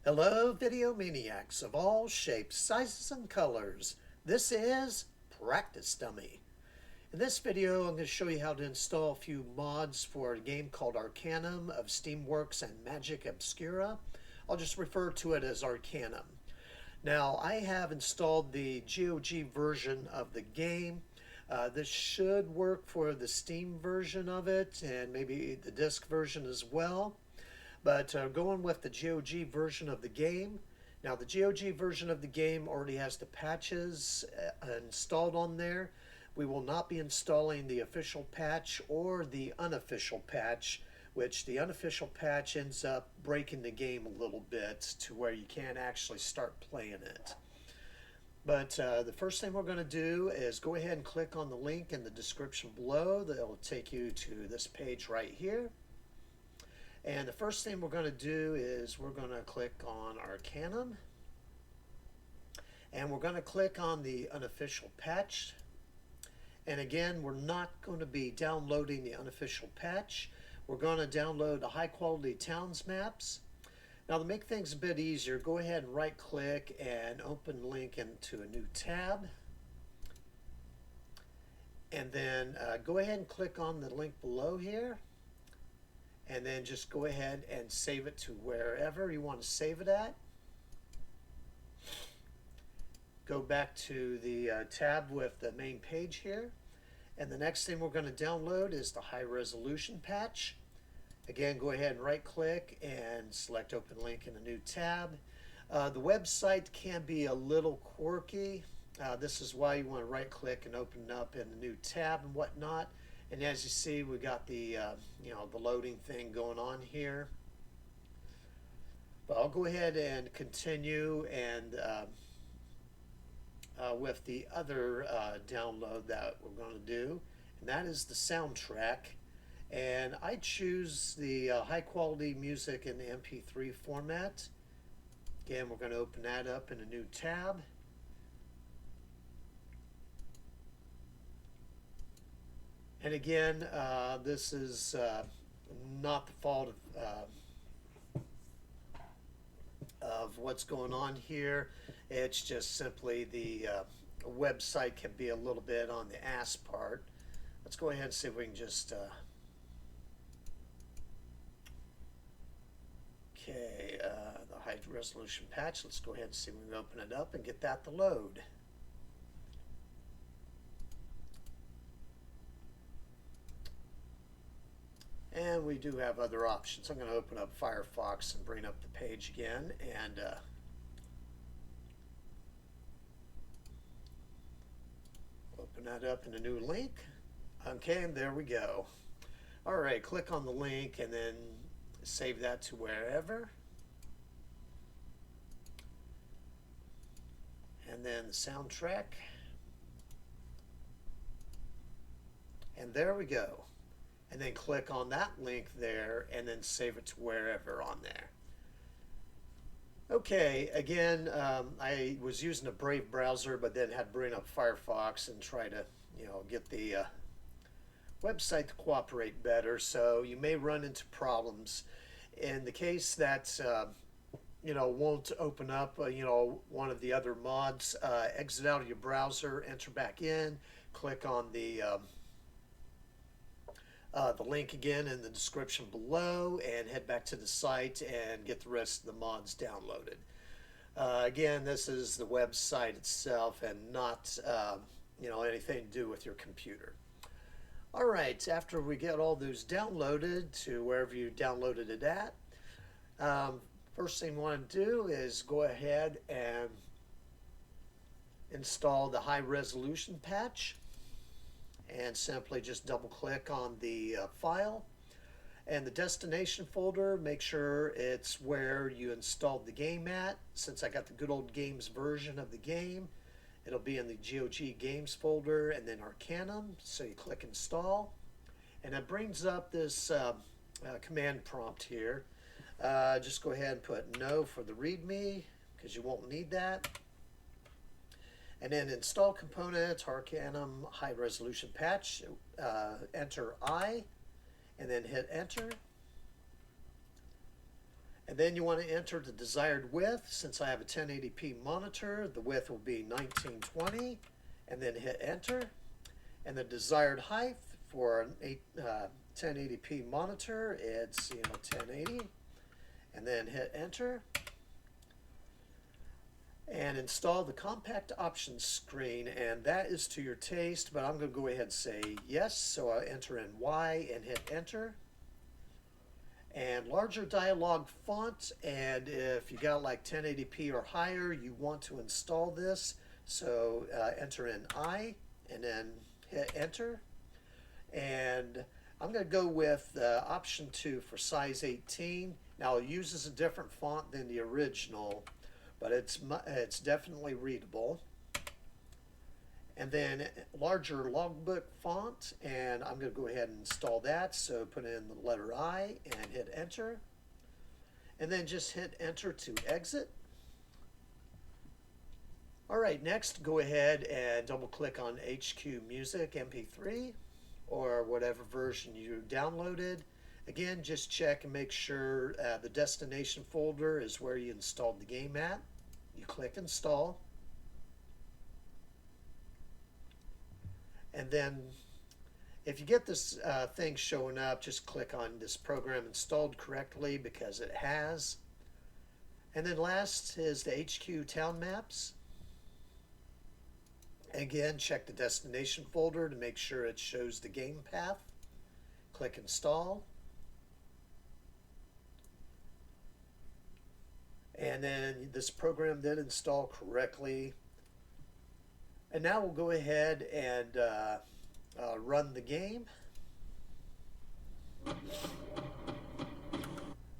Hello, video maniacs of all shapes, sizes, and colors. This is Practice Dummy. In this video, I'm going to show you how to install a few mods for a game called Arcanum of Steamworks and Magick Obscura. I'll just refer to it as Arcanum. Now, I have installed the GOG version of the game. This should work for the Steam version of it and maybe the disc version as well. But going with the GOG version of the game. Now the GOG version of the game already has the patches installed on there. We will not be installing the official patch or the unofficial patch, which the unofficial patch ends up breaking the game a little bit to where you can't actually start playing it. But the first thing we're going to do is go ahead and click on the link in the description below. That will take you to this page right here. And the first thing we're going to do is we're going to click on Arcanum. And we're going to click on the unofficial patch. And again, we're not going to be downloading the unofficial patch. We're going to download the high quality towns maps. Now to make things a bit easier, go ahead and right click and open link into a new tab. And then go ahead and click on the link below here. And then just go ahead and save it to wherever you want to save it at. Go back to the tab with the main page here. And the next thing we're going to download is the high resolution patch. Again, go ahead and right click and select open link in a new tab. The website can be a little quirky. This is why you want to right click and open it up in a new tab and whatnot. And as you see, we got the the loading thing going on here. But I'll go ahead and continue and with the other download that we're going to do, and that is the soundtrack. And I choose the high quality music in the MP3 format. Again, we're going to open that up in a new tab. And again, this is not the fault of what's going on here. It's just simply the website can be a little bit on the ass part. Let's go ahead and see if we can just... Okay, the high resolution patch. Let's go ahead and see if we can open it up and get that to load. And we do have other options. I'm going to open up Firefox and bring up the page again and open that up in a new link. Okay, and there we go. All right, click on the link and then save that to wherever. And then the soundtrack. And there we go. And then click on that link there and then save it to wherever on there. Okay, again, I was using a Brave browser, but then had to bring up Firefox and try to, get the website to cooperate better. So you may run into problems. In the case that, won't open up, one of the other mods, exit out of your browser, enter back in, click on the link again in the description below and head back to the site and get the rest of the mods downloaded. Again, this is the website itself and not anything to do with your computer. All right, after we get all those downloaded to wherever you downloaded it at, first thing we want to do is go ahead and install the high resolution patch. And simply just double click on the file and the destination folder. Make sure it's where you installed the game at. Since I got the good old games version of the game, it'll be in the GOG games folder and then Arcanum. So you click install and it brings up this command prompt here. Just go ahead and put no for the readme because you won't need that. And then install components, Arcanum high resolution patch, enter I, and then hit enter. And then you want to enter the desired width. Since I have a 1080p monitor, the width will be 1920, and then hit enter. And the desired height for an 1080p monitor, it's 1080, and then hit enter. And install the compact options screen, and that is to your taste, but I'm going to go ahead and say yes. So I enter in Y and hit enter. And larger dialogue font, and if you got like 1080p or higher, you want to install this, so enter in I and then hit enter. And I'm going to go with option 2 for size 18. Now it uses a different font than the original, but it's definitely readable. And then larger logbook font, and I'm going to go ahead and install that. So put in the letter I and hit enter. And then just hit enter to exit. All right, next go ahead and double click on HQ Music MP3 or whatever version you downloaded. Again, just check and make sure the destination folder is where you installed the game at. You click install. And then if you get this thing showing up, just click on this program installed correctly, because it has. And then last is the HQ town maps. Again, check the destination folder to make sure it shows the game path. Click install. And then this program did install correctly. And now we'll go ahead and run the game.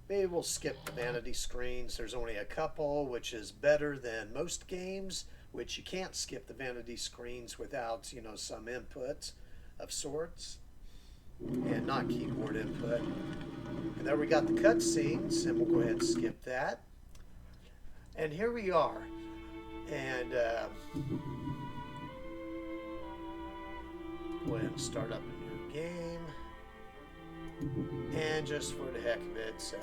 Maybe we'll skip the vanity screens. There's only a couple, which is better than most games, which you can't skip the vanity screens without, some input of sorts, and not keyboard input. And there we got the cutscenes, and we'll go ahead and skip that. And here we are. And go ahead and start up a new game. And just for the heck of it,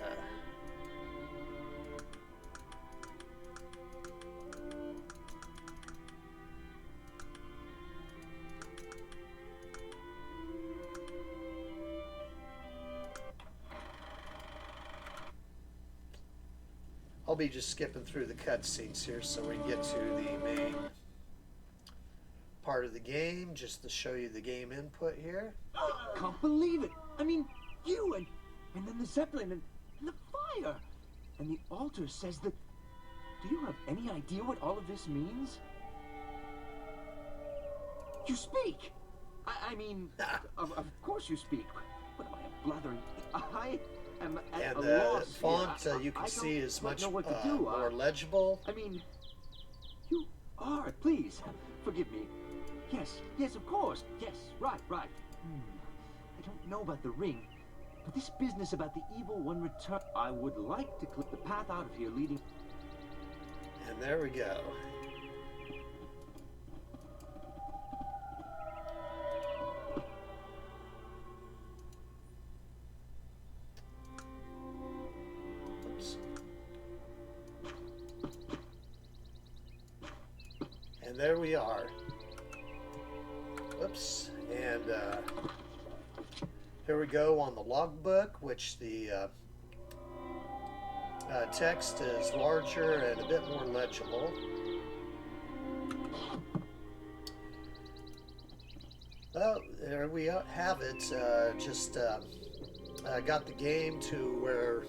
I'll be just skipping through the cutscenes here so we can get to the main part of the game, just to show you the game input here. I can't believe it. I mean, you and then the Zeppelin and the fire. And the altar says that... Do you have any idea what all of this means? You speak! I mean, of course you speak. What am I, a blathering... I am at and a the loss font here. you can see is much more more legible. I mean, you are. Please, forgive me. Yes, of course. Yes, right. I don't know about the ring, but this business about the evil one return... I would like to click the path out of here leading... And there we go. Oops. And there we are. Oops. And here we go on the logbook, which the text is larger and a bit more legible. Well, there we have it. Just got the game to where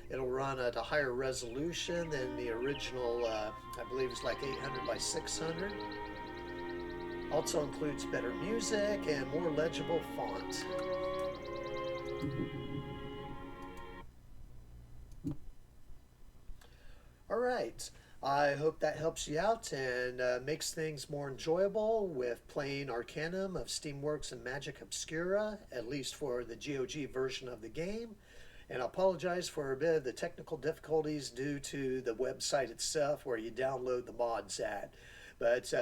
it'll run at a higher resolution than the original. I believe it's like 800 by 600. Also includes better music and more legible font. Alright, I hope that helps you out and makes things more enjoyable with playing Arcanum of Steamworks and Magick Obscura, at least for the GOG version of the game. And I apologize for a bit of the technical difficulties due to the website itself where you download the mods at. But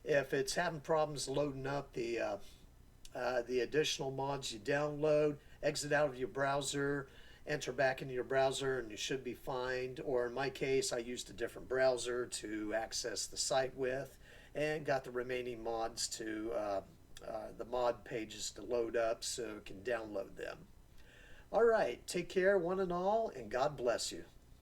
if it's having problems loading up the additional mods you download, exit out of your browser enter back into your browser and you should be fine. Or in my case, I used a different browser to access the site with and got the remaining mods to the mod pages to load up so you can download them. All right, take care one and all, and God bless you.